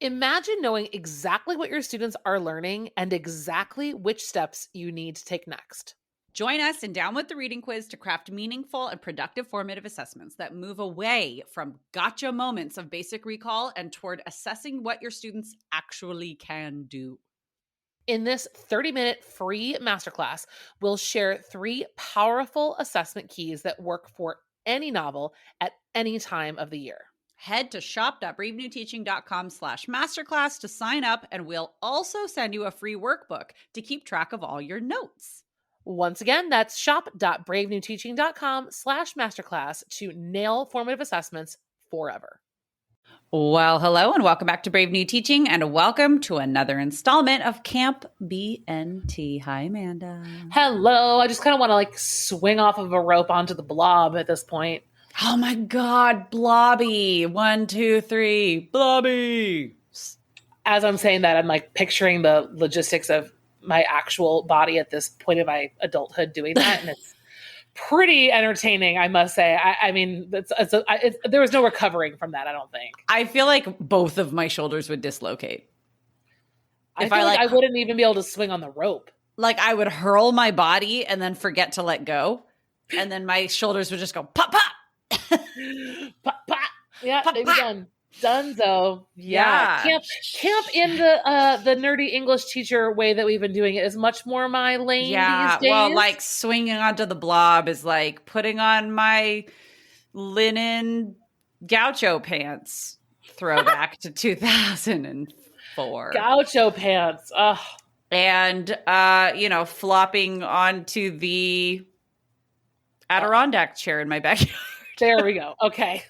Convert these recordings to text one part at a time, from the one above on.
Imagine knowing exactly what your students are learning and exactly which steps you need to take next. Join us in Down with the Reading Quiz to craft meaningful and productive formative assessments that move away from gotcha moments of basic recall and toward assessing what your students actually can do. In this 30-minute free masterclass, we'll share 3 powerful assessment keys that work for any novel at any time of the year. Head to shop.bravenewteaching.com/masterclass to sign up, and we'll also send you a free workbook to keep track of all your notes. Once again, that's shop.bravenewteaching.com/masterclass to nail formative assessments forever. Well, hello and welcome back to Brave New Teaching, and welcome to another installment of Camp BNT. Hi, Amanda. Hello. I just kind of want to swing off of a rope onto the blob at this point. Oh my God, Blobby. 1, 2, 3, Blobby. As I'm saying that, I'm picturing the logistics of my actual body at this point of my adulthood doing that. And it's pretty entertaining, I must say. I mean, there was no recovering from that, I don't think. I feel like both of my shoulders would dislocate. I wouldn't even be able to swing on the rope. Like I would hurl my body and then forget to let go. And then my shoulders would just go pop, pop. Pop, pop. Yeah, pop, they'd pop. be done. Donezo. Yeah. Camp in the nerdy English teacher way that we've been doing it is much more my lane these days. Well, like swinging onto the blob is like putting on my linen gaucho pants throwback to 2004. Gaucho pants. Ugh. And, flopping onto the Adirondack chair in my backyard. There we go. Okay.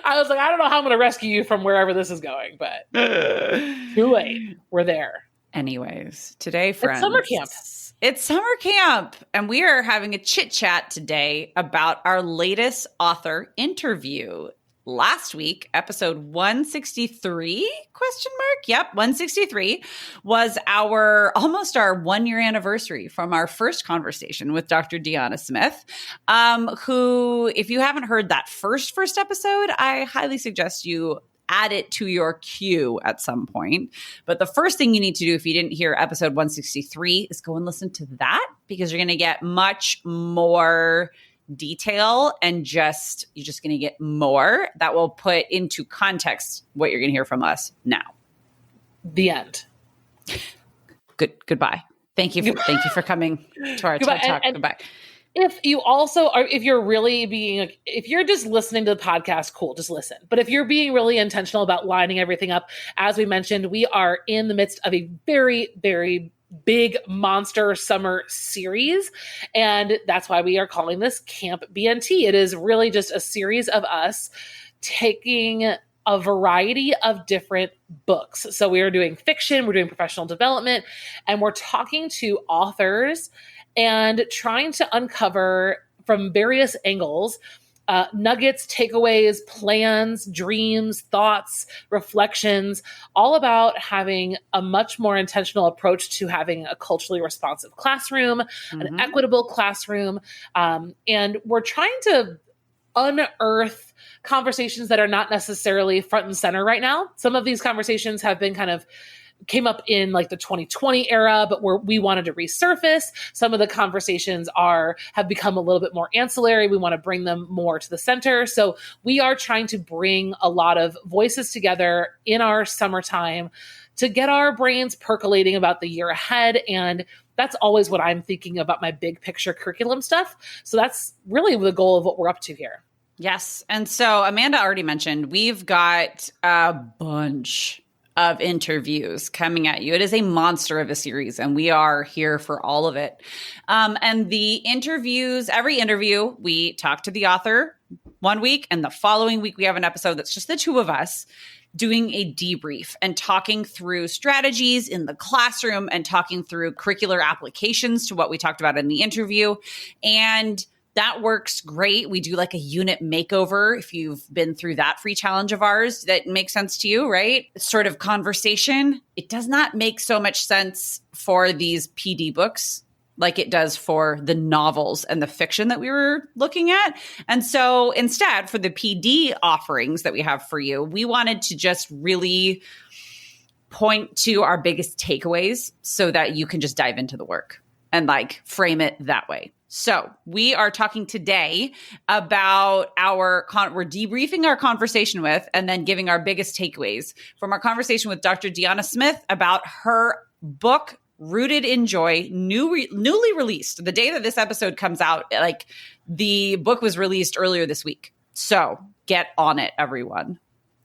I was like, I don't know how I'm going to rescue you from wherever this is going, but too late. We're there. Anyways, today, friends. It's summer camp. It's summer camp. And we are having a chit chat today about our latest author interview. Last week, episode 163, ? Yep, 163 was almost our 1-year anniversary from our first conversation with Dr. Deanna Smith, who, if you haven't heard that first episode, I highly suggest you add it to your queue at some point. But the first thing you need to do if you didn't hear episode 163 is go and listen to that, because you're going to get much more detail and you're just going to get more that will put into context what you're going to hear from us now. The end. Goodbye. Thank you for coming to our TED Talk. Goodbye. If you also are, if you're really being, if you're just listening to the podcast, cool, just listen. But if you're being really intentional about lining everything up, as we mentioned, we are in the midst of a very, very big monster summer series. And that's why we are calling this Camp BNT. It is really just a series of us taking a variety of different books. So we are doing fiction, we're doing professional development, and we're talking to authors and trying to uncover from various angles nuggets, takeaways, plans, dreams, thoughts, reflections, all about having a much more intentional approach to having a culturally responsive classroom, an equitable classroom. And we're trying to unearth conversations that are not necessarily front and center right now. Some of these conversations have been came up in the 2020 era, but we wanted to resurface. Some of the conversations have become a little bit more ancillary. We want to bring them more to the center. So we are trying to bring a lot of voices together in our summertime to get our brains percolating about the year ahead. And that's always what I'm thinking about my big picture curriculum stuff. So that's really the goal of what we're up to here. Yes. And so Amanda already mentioned, we've got a bunch of interviews coming at you. It is a monster of a series, and we are here for all of it. And the interviews, every interview, we talk to the author one week, and the following week we have an episode that's just the two of us doing a debrief and talking through strategies in the classroom and talking through curricular applications to what we talked about in the interview. And that works great. We do a unit makeover. If you've been through that free challenge of ours, that makes sense to you, right? Sort of conversation. It does not make so much sense for these PD books like it does for the novels and the fiction that we were looking at. And so instead, for the PD offerings that we have for you, we wanted to just really point to our biggest takeaways so that you can just dive into the work and like frame it that way. So we are talking today about we're debriefing our conversation with and then giving our biggest takeaways from our conversation with Dr. Deanna Smith about her book, Rooted in Joy, newly released. The day that this episode comes out, like the book was released earlier this week. So get on it, everyone.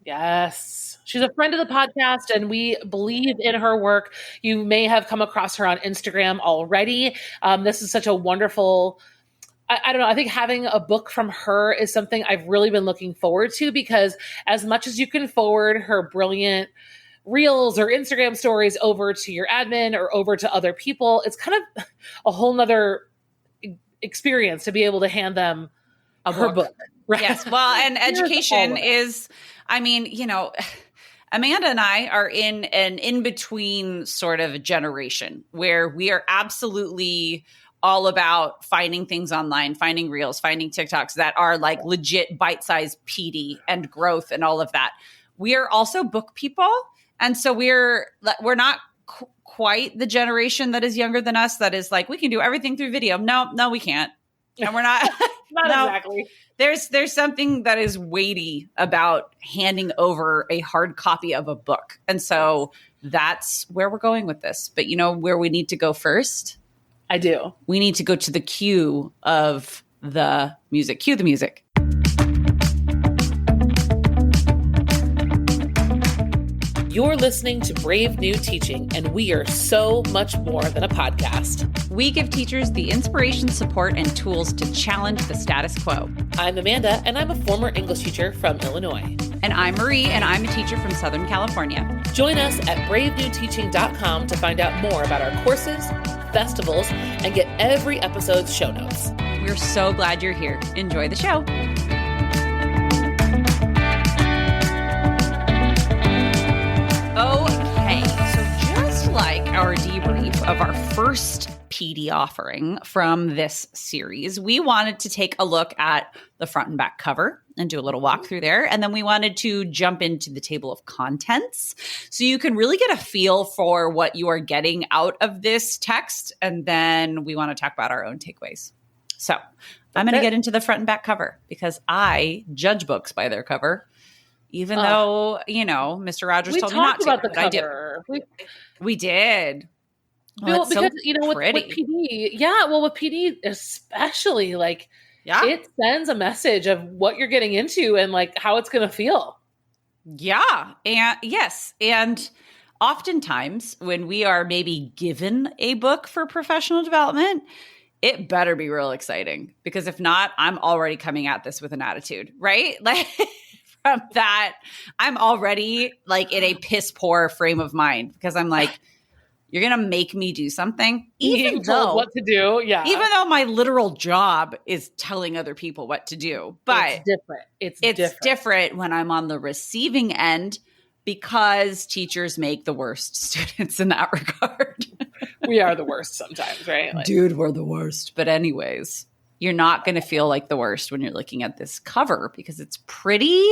Yes. She's a friend of the podcast and we believe in her work. You may have come across her on Instagram already. This is such a wonderful, I don't know. I think having a book from her is something I've really been looking forward to, because as much as you can forward her brilliant reels or Instagram stories over to your admin or over to other people, it's kind of a whole nother experience to be able to hand them her book. Right? Yes. Well, and education is, I mean, you know, Amanda and I are in an in-between sort of generation where we are absolutely all about finding things online, finding reels, finding TikToks that are like legit bite-sized PD and growth and all of that. We are also book people. And so we're not quite the generation that is younger than us that is like, we can do everything through video. No, we can't. And we're not. Not exactly. There's something that is weighty about handing over a hard copy of a book. And so that's where we're going with this. But you know where we need to go first? I do. We need to go to the cue of the music. Cue the music. You're listening to Brave New Teaching, and we are so much more than a podcast. We give teachers the inspiration, support, and tools to challenge the status quo. I'm Amanda, and I'm a former English teacher from Illinois. And I'm Marie, and I'm a teacher from Southern California. Join us at bravenewteaching.com to find out more about our courses, festivals, and get every episode's show notes. We're so glad you're here. Enjoy the show. Okay, so just like our debrief of our first PD offering from this series, we wanted to take a look at the front and back cover and do a little walkthrough there. And then we wanted to jump into the table of contents so you can really get a feel for what you are getting out of this text. And then we want to talk about our own takeaways. So I'm going to get into the front and back cover because I judge books by their cover. Even though, you know, Mr. Rogers told me not to. We talked about the cover. We did. Well, because, you know, with PD, with PD especially, like, it sends a message of what you're getting into and, like, how it's going to feel. Yeah. And yes. And oftentimes when we are maybe given a book for professional development, it better be real exciting, because if not, I'm already coming at this with an attitude, right? Like, from that, I'm already like in a piss poor frame of mind because I'm like, you're going to make me do something, even though what to do. Yeah. Even though my literal job is telling other people what to do, but it's different when I'm on the receiving end, because teachers make the worst students in that regard. We are the worst sometimes, right? Like, dude, we're the worst. But anyways, you're not going to feel like the worst when you're looking at this cover because it's pretty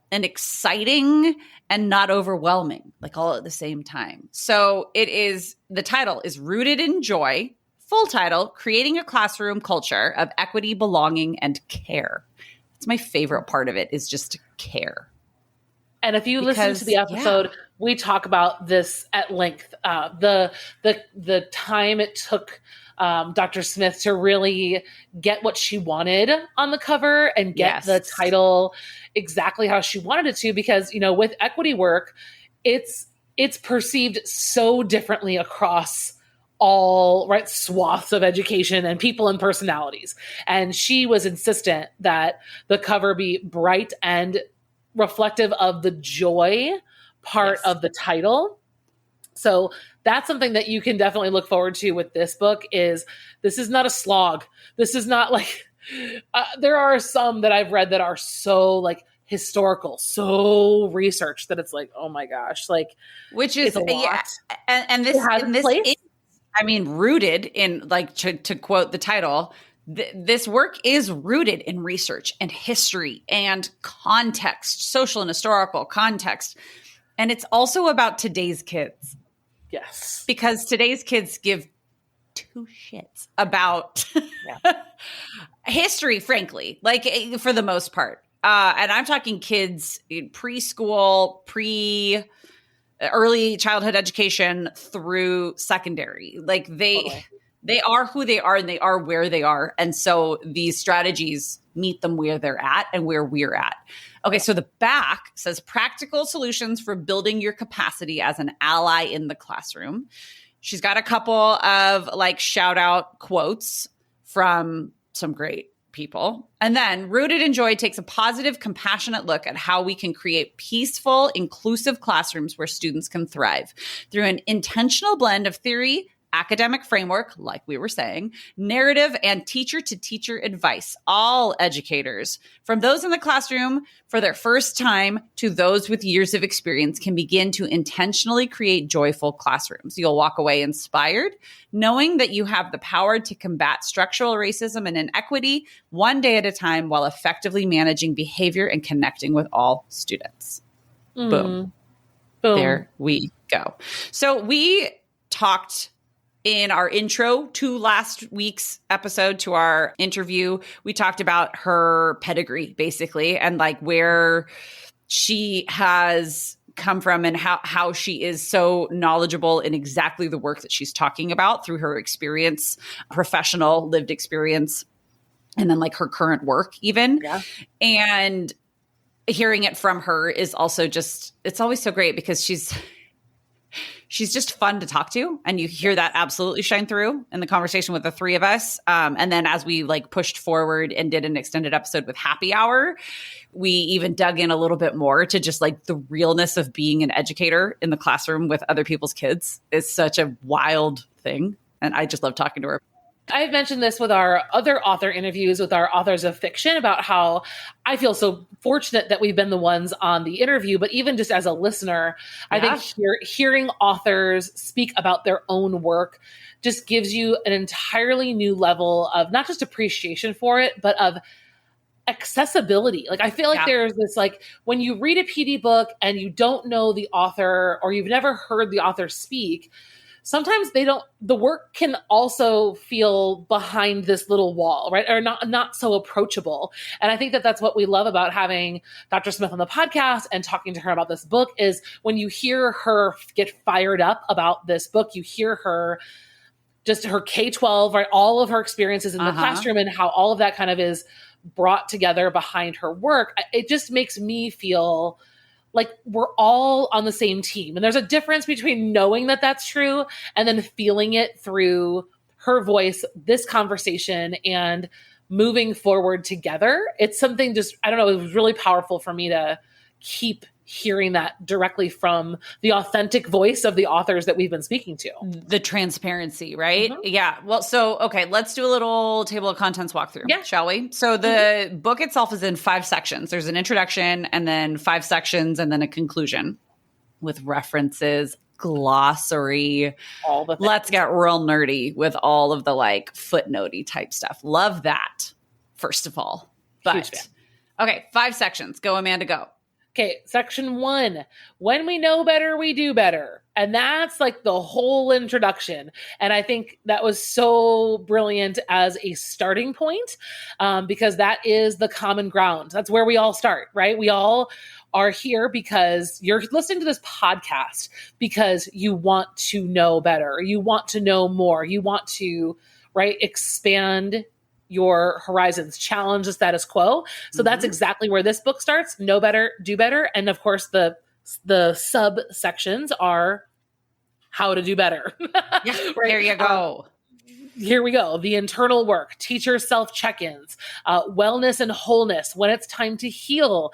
and exciting and not overwhelming, like all at the same time. So the title is Rooted in Joy, full title, Creating a Classroom Culture of Equity, Belonging, and Care. It's my favorite part of it, is just care. And if you listen to the episode, we talk about this at length. The time it took Dr. Smith to really get what she wanted on the cover and get the title exactly how she wanted it to, because, you know, with equity work, it's perceived so differently across all swaths of education and people and personalities. And she was insistent that the cover be bright and reflective of the joy part of the title. So that's something that you can definitely look forward to with this book. This is not a slog. This is not like, there are some that I've read that are so like historical, so researched that it's like, oh my gosh, like, which is a lot. Yeah. And this is, I mean, rooted in, like, to quote the title, this work is rooted in research and history and context, social and historical context. And it's also about today's kids. Yes. Because today's kids give two shits about history, frankly, like for the most part. And I'm talking kids in preschool, early childhood education through secondary. Like they are who they are and they are where they are. And so these strategies meet them where they're at and where we're at. Okay, so the back says practical solutions for building your capacity as an ally in the classroom. She's got a couple of like shout out quotes from some great people. And then Rooted in Joy takes a positive, compassionate look at how we can create peaceful, inclusive classrooms where students can thrive through an intentional blend of theory, academic framework, like we were saying, narrative, and teacher-to-teacher advice. All educators, from those in the classroom for their first time to those with years of experience, can begin to intentionally create joyful classrooms. You'll walk away inspired, knowing that you have the power to combat structural racism and inequity one day at a time while effectively managing behavior and connecting with all students. Boom. There we go. So we talked in our intro to last week's episode, to our interview, we talked about her pedigree, basically, and like where she has come from and how she is so knowledgeable in exactly the work that she's talking about through her experience, professional lived experience, and then like her current work even. Yeah. And hearing it from her is also just, it's always so great because she's just fun to talk to. And you hear that absolutely shine through in the conversation with the three of us. And then as we like pushed forward and did an extended episode with Happy Hour, we even dug in a little bit more to just like the realness of being an educator in the classroom with other people's kids is such a wild thing. And I just love talking to her. I've mentioned this with our other author interviews with our authors of fiction about how I feel so fortunate that we've been the ones on the interview, but even just as a listener, I think hearing authors speak about their own work just gives you an entirely new level of not just appreciation for it, but of accessibility. Like I feel like there's this, like when you read a PD book and you don't know the author or you've never heard the author speak, sometimes the work can also feel behind this little wall, right? Or not so approachable. And I think that that's what we love about having Dr. Smith on the podcast and talking to her about this book is when you hear her get fired up about this book, you hear her, just her K-12, right? All of her experiences in the classroom and how all of that kind of is brought together behind her work. It just makes me feel like we're all on the same team. And there's a difference between knowing that that's true and then feeling it through her voice, this conversation, and moving forward together. It's something just, I don't know, it was really powerful for me to keep hearing that directly from the authentic voice of the authors that we've been speaking to. The transparency, right? Mm-hmm. Yeah. Well, so, okay, let's do a little table of contents walkthrough, shall we? So the book itself is in 5 sections. There's an introduction and then 5 sections and then a conclusion with references, glossary. All the things. Let's get real nerdy with all of the like footnotey type stuff. Love that, first of all. But okay, 5 sections. Go, Amanda, go. Okay, section 1, when we know better, we do better. And that's like the whole introduction. And I think that was so brilliant as a starting point because that is the common ground. That's where we all start, right? We all are here because you're listening to this podcast because you want to know better. You want to know more. You want to, right, expand your horizons, challenge the status quo. So that's exactly where this book starts. Know better, do better. And of course, the subsections are how to do better. Right? There you go. Here we go. The internal work, teacher self-check-ins, wellness and wholeness, when it's time to heal,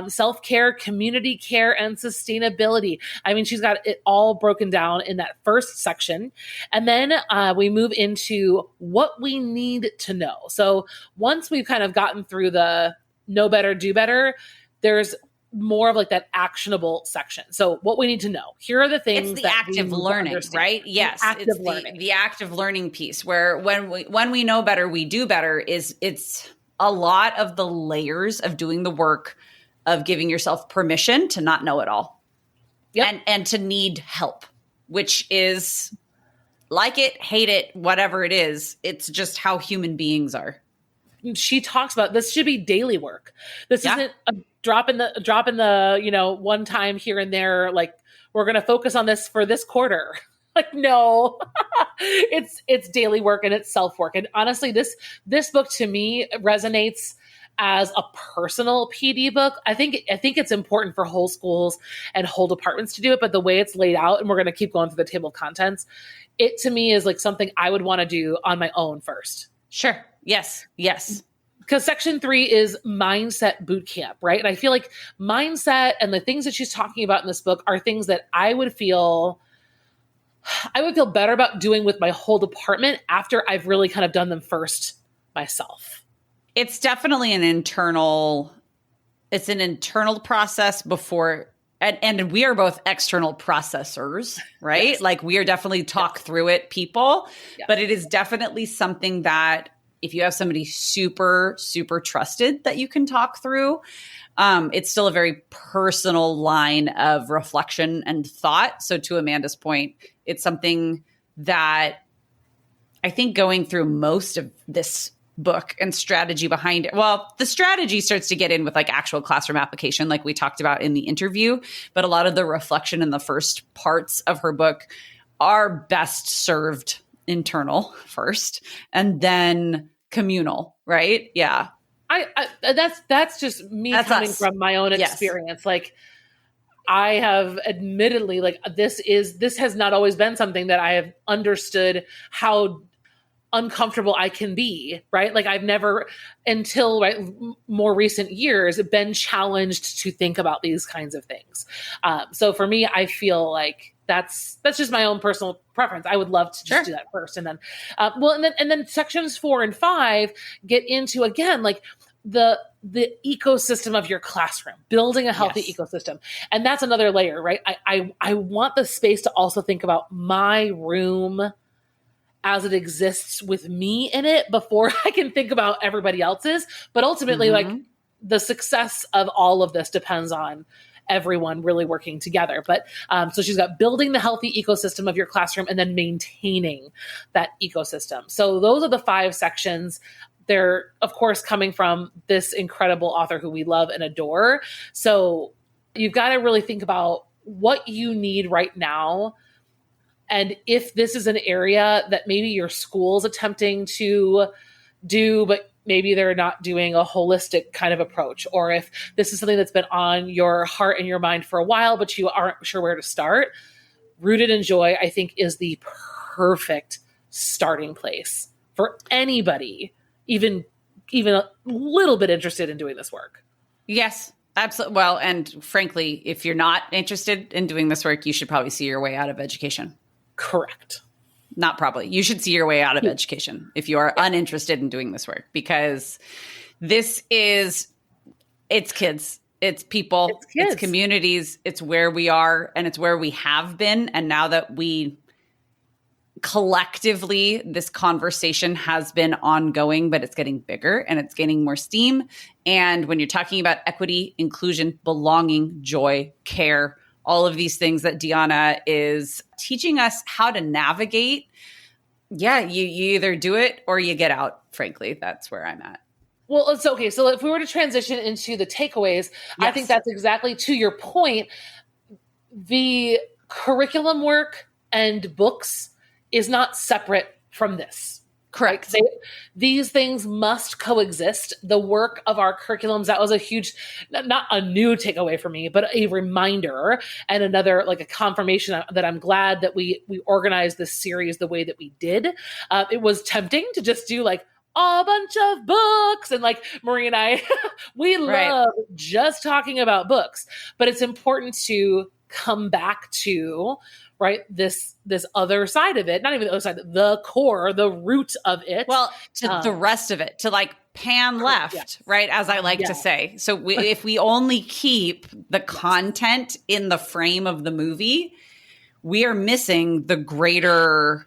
self-care, community care, and sustainability. I mean, she's got it all broken down in that first section. And then we move into what we need to know. So once we've kind of gotten through the know better, do better, there's more of like that actionable section. So what we need to know. Here are the things. It's the active learning, right? Yes. It's the active learning piece where when we know better, we do better it's a lot of the layers of doing the work of giving yourself permission to not know it all. Yep. and to need help, which is like it, hate it, whatever it is. It's just how human beings are. She talks about this should be daily work. This Yeah. isn't a drop in the, one time here and there, like we're going to focus on this for this quarter. Like, no, it's daily work and it's self-work. And honestly, this book to me resonates as a personal PD book. I think it's important for whole schools and whole departments to do it, but the way it's laid out, and we're going to keep going through the table of contents, it to me is like something I would want to do on my own first. Sure. Yes. Because section 3 is mindset boot camp, right? And I feel like mindset and the things that she's talking about in this book are things that I would feel better about doing with my whole department after I've really kind of done them first myself. It's definitely an internal process before, and we are both external processors, right? Yes. Like we are definitely talk through it people, Yes. But it is definitely something that if you have somebody super, super trusted that you can talk through, it's still a very personal line of reflection and thought. So to Amanda's point, it's something that I think going through most of this book and strategy behind it. Well, the strategy starts to get in with like actual classroom application, like we talked about in the interview, but a lot of the reflection in the first parts of her book are best served internal first and then communal, right? Yeah. I that's just me coming from my own experience. Yes. Like I have admittedly, like this has not always been something that I have understood how uncomfortable I can be, right? Like I've never until more recent years been challenged to think about these kinds of things. So for me, I feel like that's just my own personal preference. I would love to just do that first. And then, and then sections 4 and 5 get into, again, like the ecosystem of your classroom, building a healthy ecosystem. And that's another layer, right? I want the space to also think about my room as it exists with me in it before I can think about everybody else's. But ultimately, like the success of all of this depends on everyone really working together. But so she's got building the healthy ecosystem of your classroom and then maintaining that ecosystem. So those are the 5 sections. They're, of course, coming from this incredible author who we love and adore. So you've got to really think about what you need right now. And if this is an area that maybe your school's attempting to do, but maybe they're not doing a holistic kind of approach, or if this is something that's been on your heart and your mind for a while, but you aren't sure where to start, Rooted in Joy, I think, is the perfect starting place for anybody, even a little bit interested in doing this work. Yes, absolutely. Well, and frankly, if you're not interested in doing this work, you should probably see your way out of education. Correct. Not probably. You should see your way out of education if you are uninterested in doing this work, because it's kids, it's people, it's communities, it's where we are and it's where we have been. And now that we collectively, this conversation has been ongoing, but it's getting bigger and it's gaining more steam. And when you're talking about equity, inclusion, belonging, joy, care, all of these things that Deanna is teaching us how to navigate, you either do it or you get out. Frankly, that's where I'm at. Well, it's okay. So if we were to transition into the takeaways, I think that's exactly to your point. The curriculum work and books is not separate from this. Correct. These things must coexist. The work of our curriculums, that was a huge, not a new takeaway for me, but a reminder and another, like a confirmation that I'm glad that we organized this series the way that we did. It was tempting to just do like a bunch of books. And like Marie and I, we love just talking about books, but it's important to come back to this other side of it, not even the other side, the core, the root of it. Well, to the rest of it, to like pan left, right? As I like to say. So if we only keep the content in the frame of the movie, we are missing the greater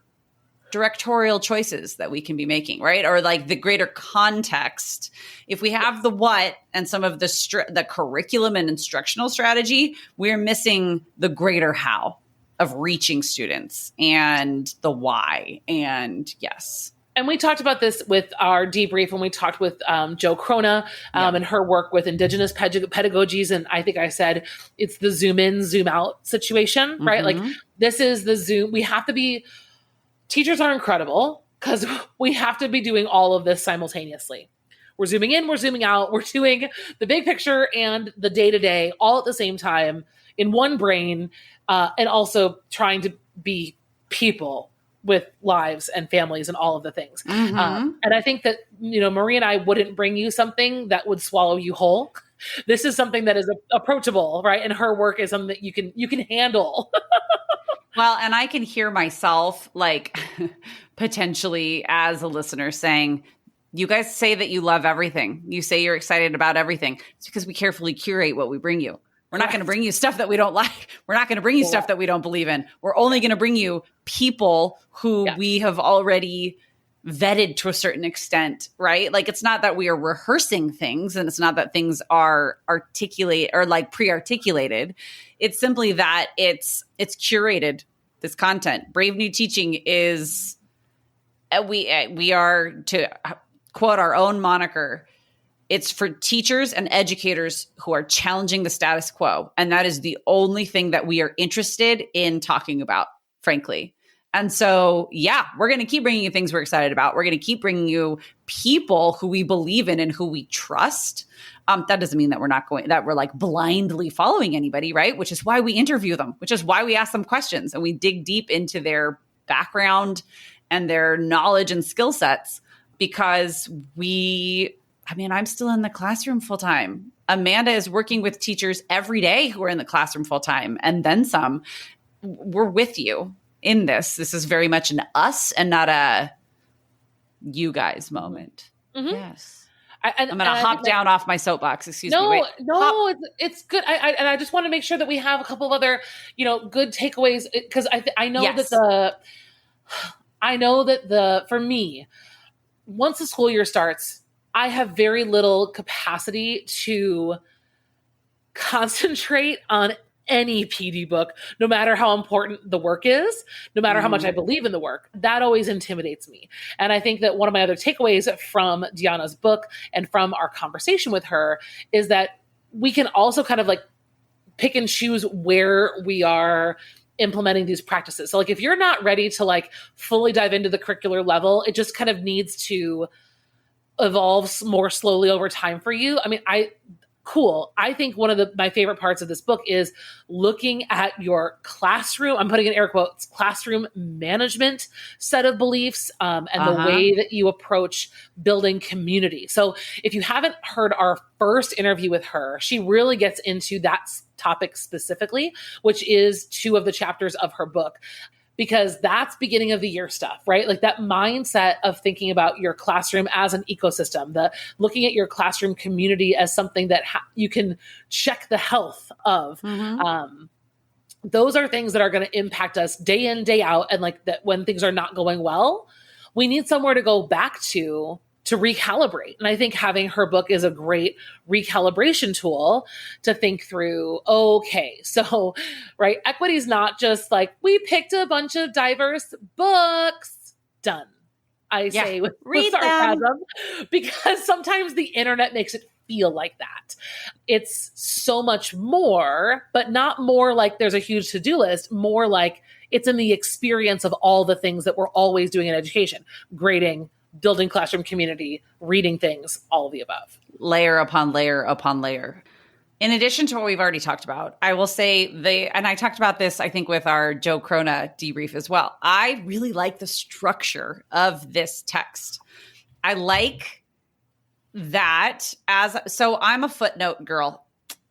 directorial choices that we can be making, right? Or like the greater context. If we have the what and some of the curriculum and instructional strategy, we're missing the greater how of reaching students and the why. And yes. And we talked about this with our debrief when we talked with Jo Krona and her work with Indigenous pedagogies. And I think I said it's the zoom in, zoom out situation, right? Like this is the zoom. We have to be, teachers are incredible because we have to be doing all of this simultaneously. We're zooming in, we're zooming out, we're doing the big picture and the day-to-day all at the same time in one brain, and also trying to be people with lives and families and all of the things. And I think that, Marie and I wouldn't bring you something that would swallow you whole. This is something that is approachable, right? And her work is something that you can handle. Well, and I can hear myself like potentially as a listener saying, you guys say that you love everything. You say you're excited about everything. It's because we carefully curate what we bring you. We're not going to bring you stuff that we don't like. We're not going to bring you stuff that we don't believe in. We're only going to bring you people who we have already vetted to a certain extent, right? Like it's not that we are rehearsing things and it's not that things are articulate or like pre-articulated. It's simply that it's curated, this content. Brave New Teaching is, we are, to quote our own moniker, it's for teachers and educators who are challenging the status quo. And that is the only thing that we are interested in talking about, frankly. And so, we're going to keep bringing you things we're excited about. We're going to keep bringing you people who we believe in and who we trust. That doesn't mean that we're like blindly following anybody, right? Which is why we interview them, which is why we ask them questions and we dig deep into their background and their knowledge and skill sets, because I'm still in the classroom full time. Amanda is working with teachers every day who are in the classroom full time and then some. We're with you in this. This is very much an us and not a you guys moment. Yes. I'm going to hop down off my soapbox. Excuse me. Wait, it's good. I just want to make sure that we have a couple of other, good takeaways, because I know that for me, once the school year starts, I have very little capacity to concentrate on any PD book, no matter how important the work is, no matter how much I believe in the work. That always intimidates me. And I think that one of my other takeaways from Deanna's book and from our conversation with her is that we can also kind of like pick and choose where we are implementing these practices. So like if you're not ready to like fully dive into the curricular level, it just kind of needs to evolve more slowly over time for you. I mean, I think one of my favorite parts of this book is looking at your classroom. I'm putting in air quotes, classroom management set of beliefs, and the way that you approach building community. So if you haven't heard our first interview with her, she really gets into that topic specifically, which is 2 of the chapters of her book. Because that's beginning of the year stuff, right? Like that mindset of thinking about your classroom as an ecosystem, looking at your classroom community as something that you can check the health of. Those are things that are going to impact us day in, day out. And like that when things are not going well, we need somewhere to go back to recalibrate. And I think having her book is a great recalibration tool to think through, okay, so, right, equity is not just like, we picked a bunch of diverse books, done. I say with sarcasm, because sometimes the internet makes it feel like that. It's so much more, but not more like there's a huge to-do list, more like it's in the experience of all the things that we're always doing in education, grading, building classroom community, reading things, all of the above. Layer upon layer upon layer. In addition to what we've already talked about, I will say and I talked about this, I think, with our Jo Krona debrief as well. I really like the structure of this text. I like that so I'm a footnote girl.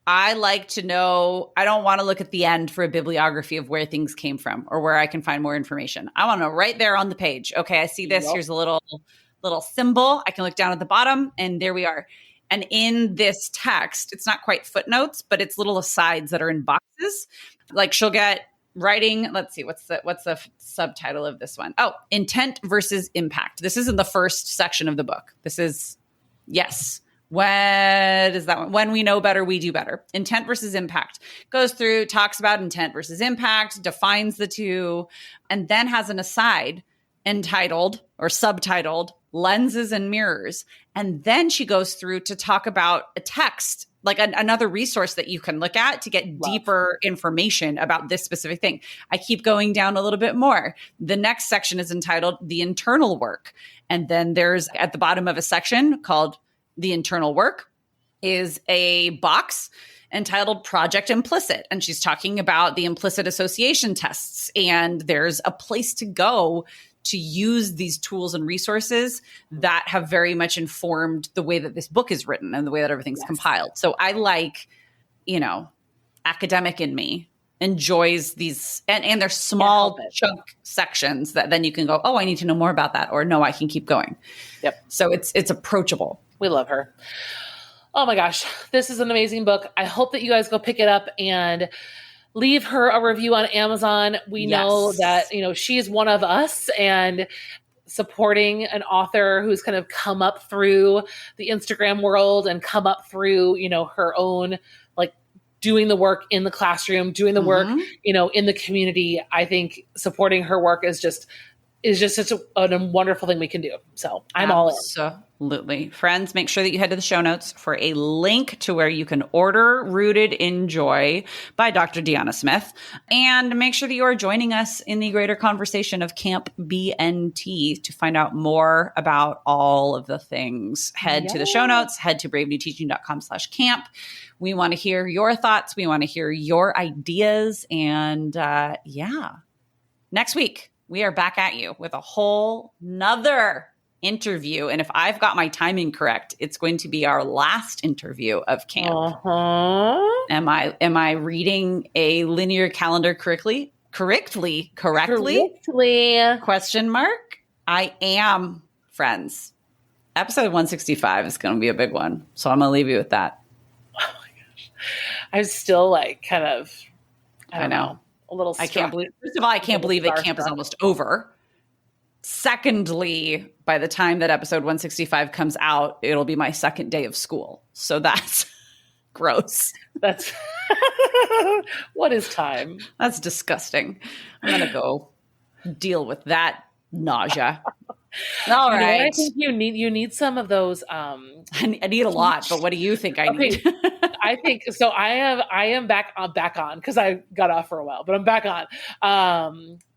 I like to know, I don't want to look at the end for a bibliography of where things came from or where I can find more information. I want to know right there on the page. Okay, I see this. Yep. Here's a little symbol. I can look down at the bottom and there we are. And in this text, it's not quite footnotes, but it's little asides that are in boxes. Like she'll get writing. Let's see, what's the subtitle of this one? Oh, intent versus impact. This is in the first section of the book. This is, yes. What is that one? When we know better, we do better. Intent versus impact. Goes through, talks about intent versus impact, defines the two, and then has an aside entitled or subtitled Lenses and Mirrors. And then she goes through to talk about a text, like another resource that you can look at to get deeper information about this specific thing. I keep going down a little bit more. The next section is entitled The Internal Work. And then there's at the bottom of a section called The Internal Work is a box entitled Project Implicit. And she's talking about the implicit association tests. And there's a place to go to use these tools and resources that have very much informed the way that this book is written and the way that everything's compiled. So I like, academic in me enjoys these, and they're small chunk sections that then you can go, oh, I need to know more about that, or no, I can keep going. Yep. So it's approachable. We love her. Oh my gosh, this is an amazing book. I hope that you guys go pick it up and leave her a review on Amazon. We know that, she's one of us, and supporting an author who's kind of come up through the Instagram world and come up through, her own, like, doing the work in the classroom, doing the work, in the community. I think supporting her work is just such a wonderful thing we can do. So I'm all in. Absolutely. Friends, make sure that you head to the show notes for a link to where you can order Rooted in Joy by Dr. Deanna Smith. And make sure that you are joining us in the greater conversation of Camp BNT to find out more about all of the things. Head to the show notes, head to bravenewteaching.com/camp. We want to hear your thoughts. We want to hear your ideas. And next week, we are back at you with a whole nother interview. And if I've got my timing correct, it's going to be our last interview of camp. Am I reading a linear calendar correctly? Question mark. I am, friends. Episode 165 is going to be a big one. So I'm going to leave you with that. Oh my gosh. I'm still like kind of, I know. A little struck. I can't believe, first of all, I can't believe that camp is almost over. Secondly, by the time that episode 165 comes out, it'll be my second day of school. So that's gross. That's what is time? That's disgusting. I'm going to go deal with that nausea. All right. I think you need some of those. I need a lot, but what do you think I need? I think so. I am back on because I got off for a while, but I'm back on.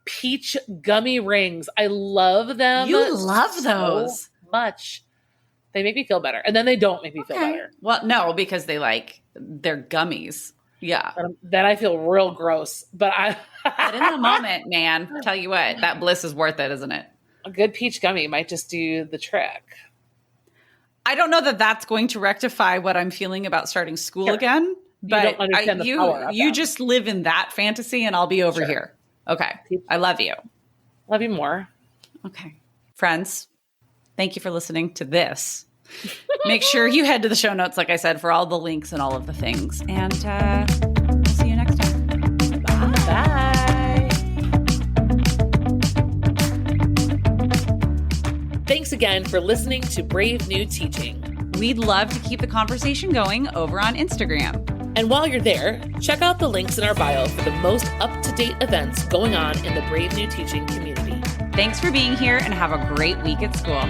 Peach gummy rings. I love them. You love those so much. They make me feel better, and then they don't make me feel better. Well, no, because they're gummies. Yeah. Then I feel real gross. But in the moment, man, tell you what, that bliss is worth it, isn't it? A good peach gummy might just do the trick. I don't know that that's going to rectify what I'm feeling about starting school again. But you don't understand the power of you them. just live in that fantasy, and I'll be over here. Okay. I love you. Love you more. Okay. Friends, thank you for listening to this. Make sure you head to the show notes, like I said, for all the links and all of the things. And we'll see you next time. Bye. Thanks again for listening to Brave New Teaching. We'd love to keep the conversation going over on Instagram. And while you're there, check out the links in our bio for the most up-to-date events going on in the Brave New Teaching community. Thanks for being here, and have a great week at school.